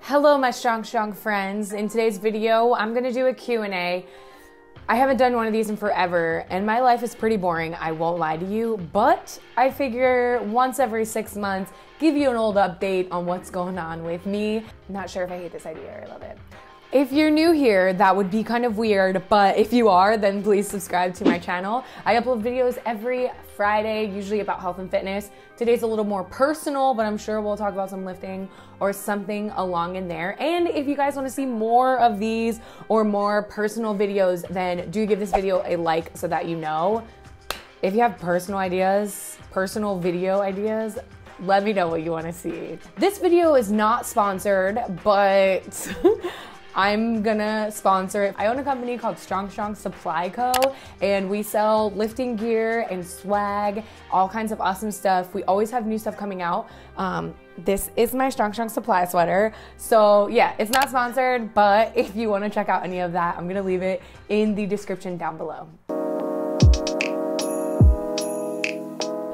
Hello, my strong friends. In today's video, I'm gonna do a Q&A. I haven't done one of these in forever, and my life is pretty boring, I won't lie to you, but I figure once every 6 months, give you an old update on what's going on with me. Not sure if I hate this idea or I love it. If you're new here, that would be kind of weird, but if you are, then please subscribe to my channel. I upload videos every Friday, usually about health and fitness. Today's a little more personal, but I'm sure we'll talk about some lifting or something along in there. And if you guys want to see more of these or more personal videos, then do give this video a like so that you know. If you have personal video ideas, let me know what you want to see. This video is not sponsored, but I'm gonna sponsor it. I own a company called Strong Supply Co. and we sell lifting gear and swag, all kinds of awesome stuff. We always have new stuff coming out. This is my Strong Supply sweater. So yeah, it's not sponsored, but if you wanna check out any of that, I'm gonna leave it in the description down below.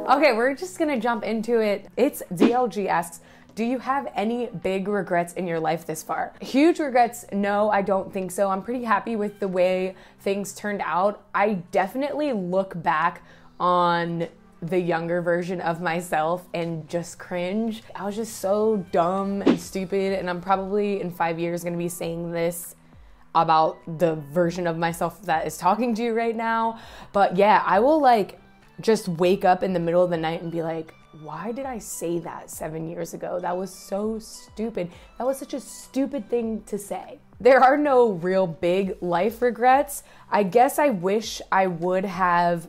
Okay, we're just gonna jump into it. It's DLG asks, do you have any big regrets in your life this far? Huge regrets? No, I don't think so. I'm pretty happy with the way things turned out. I definitely look back on the younger version of myself and just cringe. I was just so dumb and stupid, and I'm probably in 5 years gonna be saying this about the version of myself that is talking to you right now. But yeah, I will just wake up in the middle of the night and be like, why did I say that 7 years ago? That was so stupid. That was such a stupid thing to say. There are no real big life regrets. I guess I wish I would have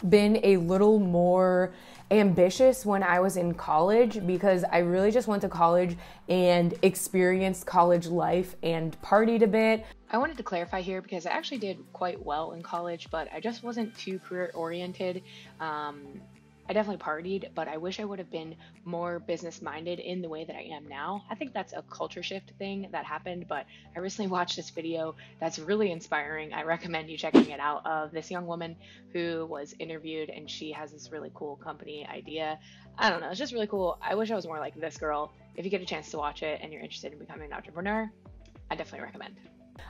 been a little more ambitious when I was in college, because I really just went to college and experienced college life and partied a bit. I wanted to clarify here because I actually did quite well in college, but I just wasn't too career oriented. I definitely partied, but I wish I would have been more business minded in the way that I am now. I think that's a culture shift thing that happened, but I recently watched this video that's really inspiring. I recommend you checking it out, of this young woman who was interviewed, and she has this really cool company idea. I don't know, it's just really cool. I wish I was more like this girl. If you get a chance to watch it and you're interested in becoming an entrepreneur, I definitely recommend.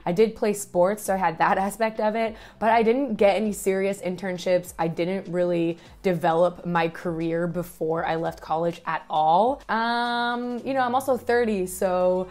I did play sports, so I had that aspect of it, but I didn't get any serious internships. I didn't really develop my career before I left college at all. You know, I'm also 30, so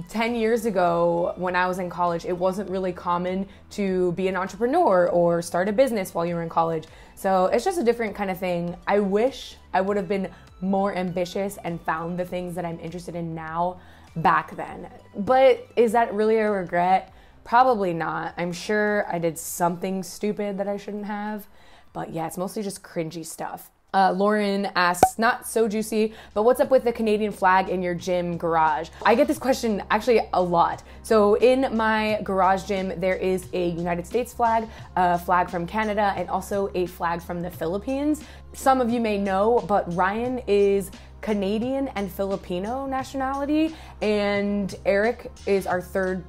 10 years ago when I was in college, it wasn't really common to be an entrepreneur or start a business while you were in college. So it's just a different kind of thing. I wish I would have been more ambitious and found the things that I'm interested in now back then. But is that really a regret? Probably not. I'm sure I did something stupid that I shouldn't have, but yeah, it's mostly just cringy stuff. Lauren asks, not so juicy, but what's up with the Canadian flag in your gym garage? I get this question actually a lot. So in my garage gym, there is a United States flag, a flag from Canada, and also a flag from the Philippines. Some of you may know, but Ryan is Canadian and Filipino nationality, and Eric is our third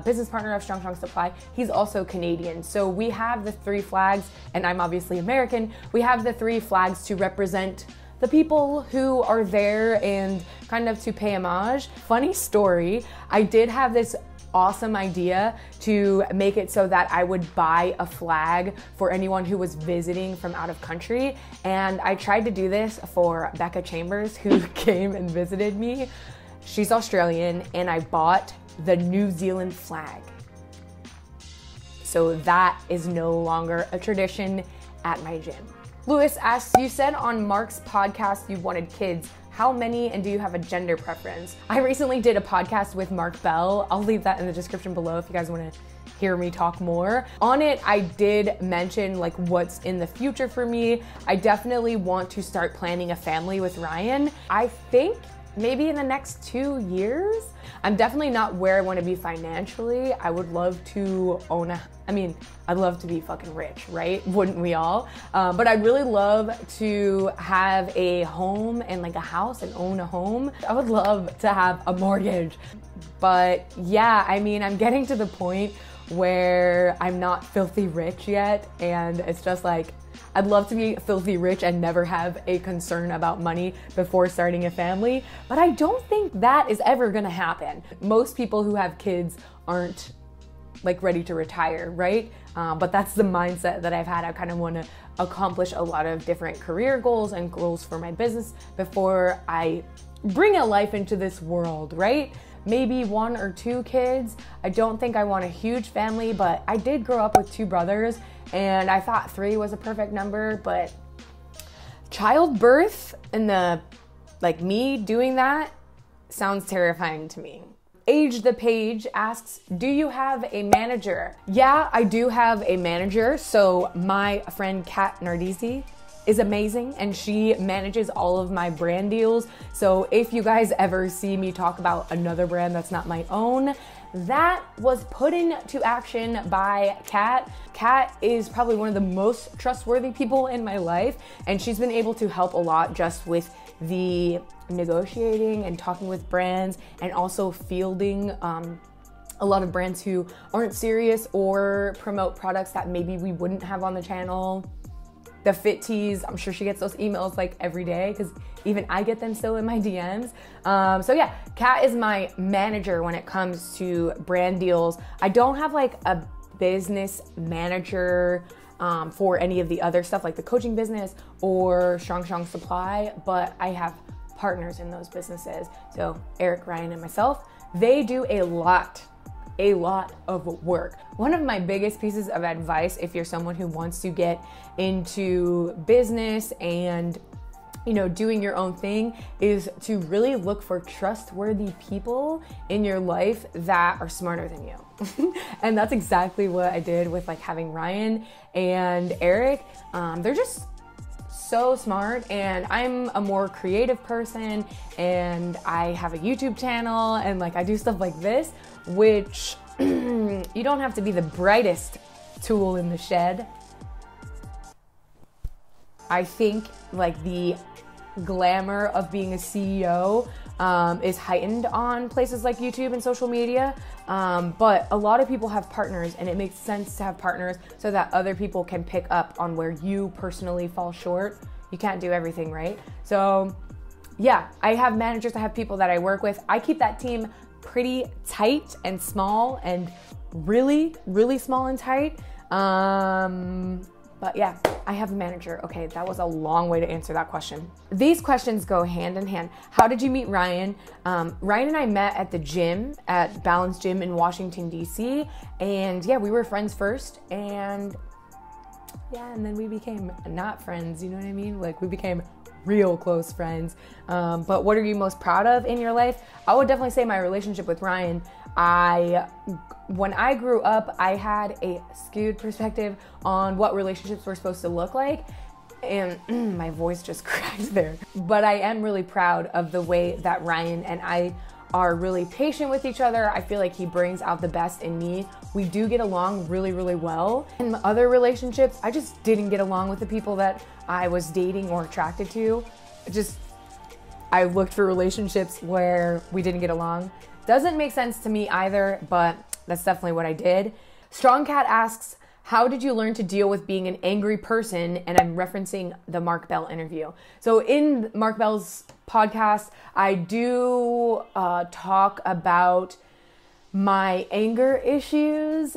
business partner of Strong Supply. He's also Canadian. So we have the 3 flags, and I'm obviously American. We have the 3 flags to represent the people who are there and kind of to pay homage. Funny story, I did have this awesome idea to make it so that I would buy a flag for anyone who was visiting from out of country. And I tried to do this for Becca Chambers, who came and visited me. She's Australian, and I bought the New Zealand flag. So that is no longer a tradition at my gym. Lewis asks, you said on Mark's podcast you wanted kids. How many, and do you have a gender preference? I recently did a podcast with Mark Bell. I'll leave that in the description below if you guys want to hear me talk more. On it, I did mention what's in the future for me. I definitely want to start planning a family with Ryan. I think maybe in the next 2 years. I'm definitely not where I want to be financially. I would love to own I'd love to be fucking rich, right? Wouldn't we all? But I'd really love to have a home and a house and own a home. I would love to have a mortgage. But yeah, I'm getting to the point where I'm not filthy rich yet, and it's just I'd love to be filthy rich and never have a concern about money before starting a family, but I don't think that is ever gonna happen. Most people who have kids aren't like ready to retire, right? But that's the mindset that I've had. I kind of want to accomplish a lot of different career goals and goals for my business before I bring a life into this world, right? Maybe 1 or 2 kids. I don't think I want a huge family, but I did grow up with 2 brothers and I thought 3 was a perfect number, but childbirth and me doing that sounds terrifying to me. Age the Page asks, do you have a manager? Yeah, I do have a manager. So my friend Kat Nardisi is amazing and she manages all of my brand deals. So if you guys ever see me talk about another brand that's not my own, that was put into action by Kat. Kat is probably one of the most trustworthy people in my life, and she's been able to help a lot just with the negotiating and talking with brands and also fielding a lot of brands who aren't serious or promote products that maybe we wouldn't have on the channel. The fit tees, I'm sure she gets those emails like every day because even I get them still in my DMs. So yeah, Kat is my manager when it comes to brand deals. I don't have like a business manager for any of the other stuff like the coaching business or Strong Supply, but I have partners in those businesses. So Eric, Ryan, and myself, they do a lot of work. One of my biggest pieces of advice, if you're someone who wants to get into business and doing your own thing, is to really look for trustworthy people in your life that are smarter than you. And that's exactly what I did with like having Ryan and Eric. They're just so smart, and I'm a more creative person and I have a YouTube channel and like I do stuff like this, which you don't have to be the brightest tool in the shed. I think like the glamour of being a CEO is heightened on places like YouTube and social media, but a lot of people have partners, and it makes sense to have partners so that other people can pick up on where you personally fall short. You can't do everything, right? So yeah, I have managers, I have people that I work with. I keep that team pretty tight and small, and really small and tight. But yeah, I have a manager. Okay, that was a long way to answer that question. These questions go hand in hand. How did you meet Ryan? Ryan and I met at the gym, at Balance Gym in Washington, DC. And yeah, we were friends first. And yeah, and then we became not friends, you know what I mean? Like we became real close friends. But what are you most proud of in your life? I would definitely say my relationship with Ryan. When I grew up, I had a skewed perspective on what relationships were supposed to look like, and my voice just cracked there. But I am really proud of the way that Ryan and I are really patient with each other. I feel like he brings out the best in me. We do get along really well. In other relationships, I just didn't get along with the people that I was dating or attracted to. I looked for relationships where we didn't get along. Doesn't make sense to me either, but that's definitely what I did. Strong Cat asks, how did you learn to deal with being an angry person? And I'm referencing the Mark Bell interview. So in Mark Bell's podcast, I do talk about my anger issues.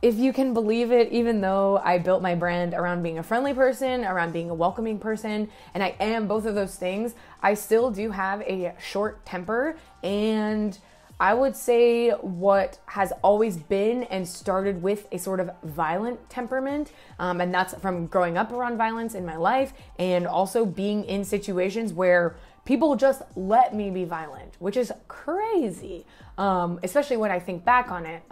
If you can believe it, even though I built my brand around being a friendly person, around being a welcoming person, and I am both of those things, I still do have a short temper. And I would say what has always been and started with a sort of violent temperament, and that's from growing up around violence in my life and also being in situations where people just let me be violent, which is crazy, especially when I think back on it.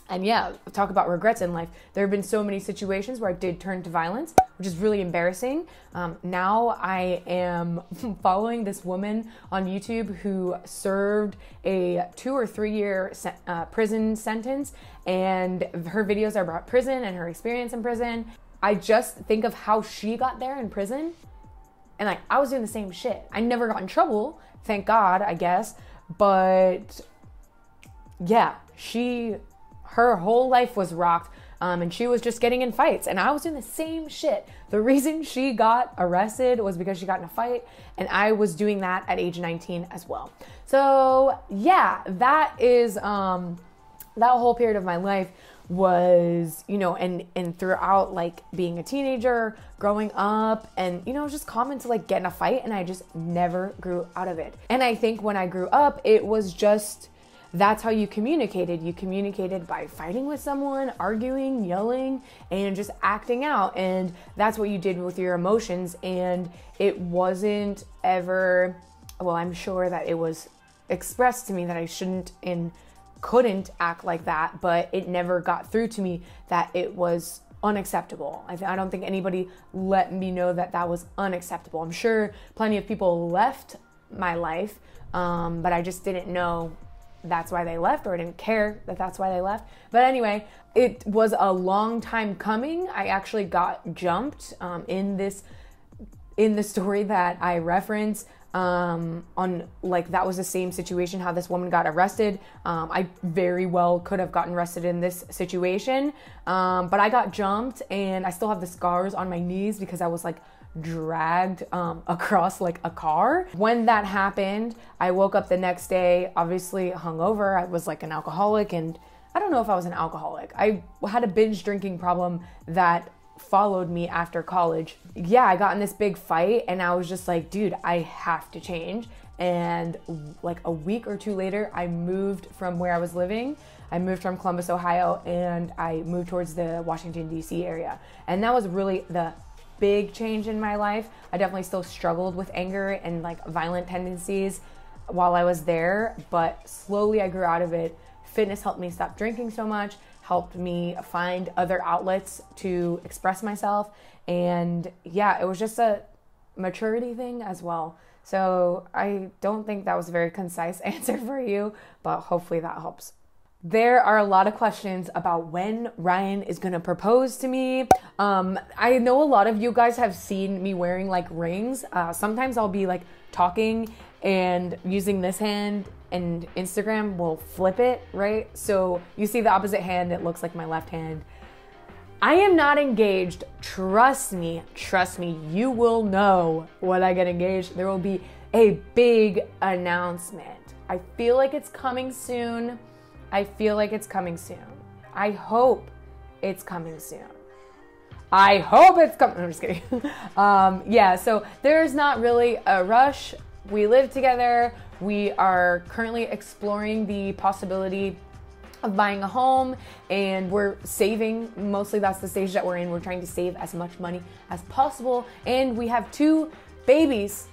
And yeah, talk about regrets in life. There have been so many situations where I did turn to violence, which is really embarrassing. Now I am following this woman on YouTube who served a 2 or 3 year prison sentence, and her videos are about prison and her experience in prison. I just think of how she got there in prison, and like I was doing the same shit. I never got in trouble, thank God, I guess. But yeah, her whole life was rocked and she was just getting in fights, and I was doing the same shit. The reason she got arrested was because she got in a fight, and I was doing that at age 19 as well. So yeah, that is that whole period of my life was, you know, and throughout like being a teenager, growing up, and, you know, it was just common to like get in a fight, and I just never grew out of it. And I think when I grew up, it was just, that's how you communicated. You communicated by fighting with someone, arguing, yelling, and just acting out. And that's what you did with your emotions. And it wasn't ever, well, I'm sure that it was expressed to me that I shouldn't and couldn't act like that, but it never got through to me that it was unacceptable. I don't think anybody let me know that that was unacceptable. I'm sure plenty of people left my life, but I just didn't know that's why they left, or I didn't care that that's why they left. But anyway, it was a long time coming. I actually got jumped in the story that I reference. On like, that was the same situation, how this woman got arrested. I very well could have gotten arrested in this situation, but I got jumped, and I still have the scars on my knees because I was like dragged across like a car. When that happened, I woke up the next day, obviously hungover. I was like an alcoholic, and I don't know if I was an alcoholic. I had a binge drinking problem that followed me after college. Yeah, I got in this big fight, and I was just like, dude, I have to change. And like a week or two later, I moved from where I was living. I moved from Columbus, Ohio, and I moved towards the Washington, D.C. area. And that was really the big change in my life. I definitely still struggled with anger and like violent tendencies while I was there, but slowly I grew out of it. Fitness helped me stop drinking so much, helped me find other outlets to express myself. And yeah, it was just a maturity thing as well. So I don't think that was a very concise answer for you, but hopefully that helps. There are a lot of questions about when Ryan is gonna propose to me. I know a lot of you guys have seen me wearing like rings. Sometimes I'll be like talking and using this hand, and Instagram will flip it, right? So you see the opposite hand, it looks like my left hand. I am not engaged. Trust me, you will know when I get engaged. There will be a big announcement. I feel like it's coming soon. I hope it's coming soon. I'm just kidding. Yeah, so there's not really a rush. We live together. We are currently exploring the possibility of buying a home, and we're saving. Mostly that's the stage that we're in. We're trying to save as much money as possible. And we have two business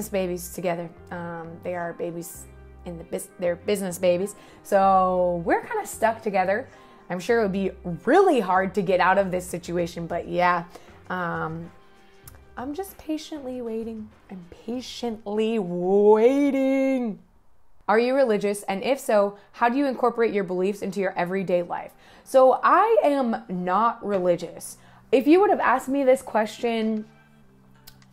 babies together. They are babies they're business babies. So we're kind of stuck together. I'm sure it would be really hard to get out of this situation, but yeah, I'm just patiently waiting. Are you religious? And if so, how do you incorporate your beliefs into your everyday life? So I am not religious. If you would have asked me this question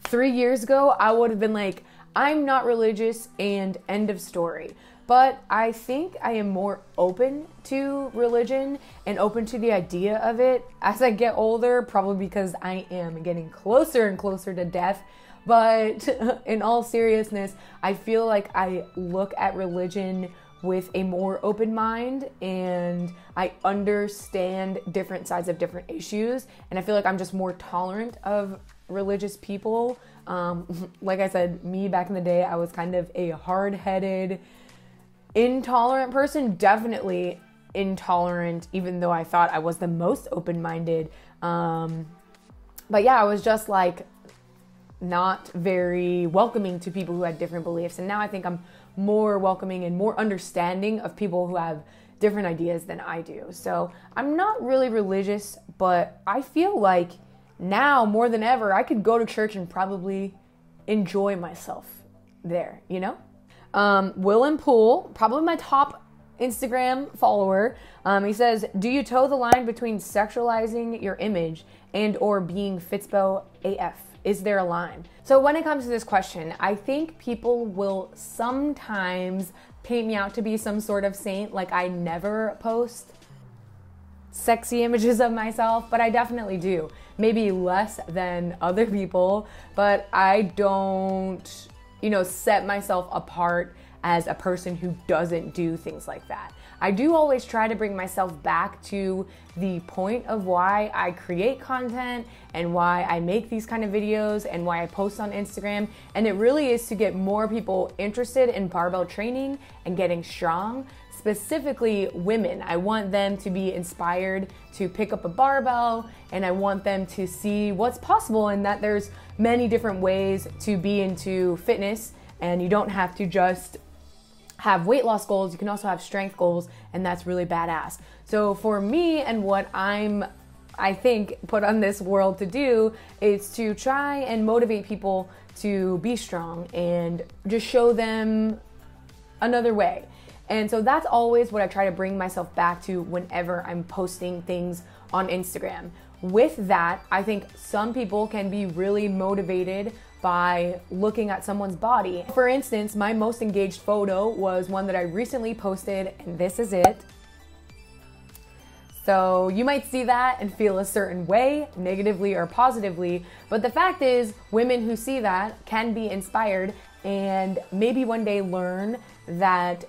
3 years ago, I would have been like, I'm not religious and end of story. But I think I am more open to religion and open to the idea of it as I get older, probably because I am getting closer and closer to death. But in all seriousness, I feel like I look at religion with a more open mind, and I understand different sides of different issues. And I feel like I'm just more tolerant of religious people. Like I said, me back in the day, I was kind of a hard-headed, intolerant person. Definitely intolerant, even though I thought I was the most open-minded. But yeah, I was just like not very welcoming to people who had different beliefs. And now I think I'm more welcoming and more understanding of people who have different ideas than I do. So I'm not really religious, but I feel like now more than ever, I could go to church and probably enjoy myself there, you know? Willem Poole, probably my top Instagram follower. He says, do you toe the line between sexualizing your image and or being Fitspo AF? Is there a line? So when it comes to this question, I think people will sometimes paint me out to be some sort of saint, like I never post sexy images of myself, but I definitely do. Maybe less than other people, but I don't, set myself apart as a person who doesn't do things like that. I do always try to bring myself back to the point of why I create content and why I make these kind of videos and why I post on Instagram. And it really is to get more people interested in barbell training and getting strong. Specifically women. I want them to be inspired to pick up a barbell, and I want them to see what's possible and that there's many different ways to be into fitness, and you don't have to just have weight loss goals, you can also have strength goals, and that's really badass. So for me, and what I think put on this world to do is to try and motivate people to be strong and just show them another way. And so that's always what I try to bring myself back to whenever I'm posting things on Instagram. With that, I think some people can be really motivated by looking at someone's body. For instance, my most engaged photo was one that I recently posted, and this is it. So you might see that and feel a certain way, negatively or positively, but the fact is, women who see that can be inspired and maybe one day learn that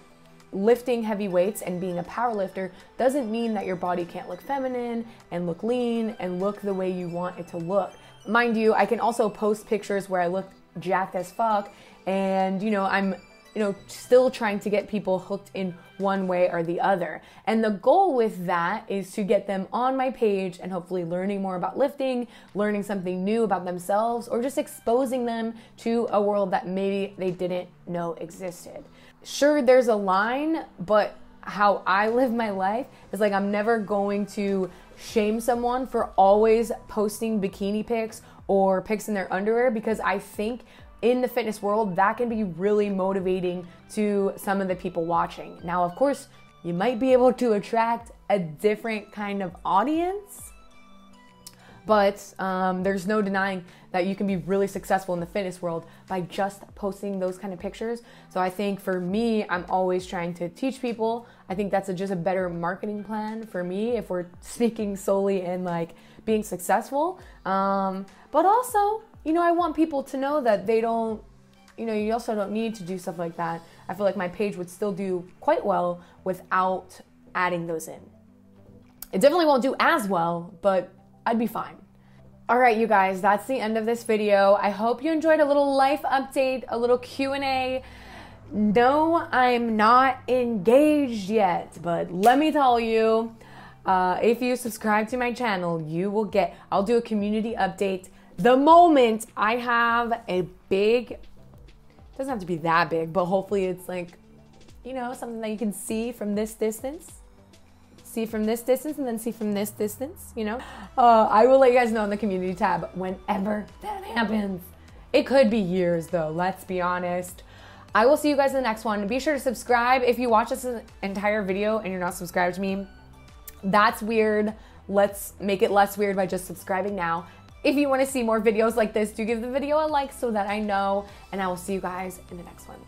lifting heavy weights and being a powerlifter doesn't mean that your body can't look feminine and look lean and look the way you want it to look. Mind you, I can also post pictures where I look jacked as fuck, and I'm still trying to get people hooked in one way or the other. And the goal with that is to get them on my page and hopefully learning more about lifting, learning something new about themselves, or just exposing them to a world that maybe they didn't know existed. Sure, there's a line, but how I live my life is like I'm never going to shame someone for always posting bikini pics or pics in their underwear, because I think in the fitness world that can be really motivating to some of the people watching. Now, of course, you might be able to attract a different kind of audience, but there's no denying that you can be really successful in the fitness world by just posting those kind of pictures. So I think for me, I'm always trying to teach people. I think that's just a better marketing plan for me if we're speaking solely in like being successful. But also, I want people to know that they don't, you also don't need to do stuff like that. I feel like my page would still do quite well without adding those in. It definitely won't do as well, but I'd be fine. All right, you guys, that's the end of this video. I hope you enjoyed a little life update, a little Q&A. No, I'm not engaged yet, but let me tell you, if you subscribe to my channel, you will get, I'll do a community update the moment I have a big, it doesn't have to be that big, but hopefully it's like, something that you can see from this distance. See from this distance and then see from this distance, I will let you guys know in the community tab whenever that happens. It could be years though, let's be honest. I will see you guys in the next one. Be sure to subscribe. If you watch this entire video and you're not subscribed to me, that's weird. Let's make it less weird by just subscribing now. If you want to see more videos like this, do give the video a like so that I know, and I will see you guys in the next one.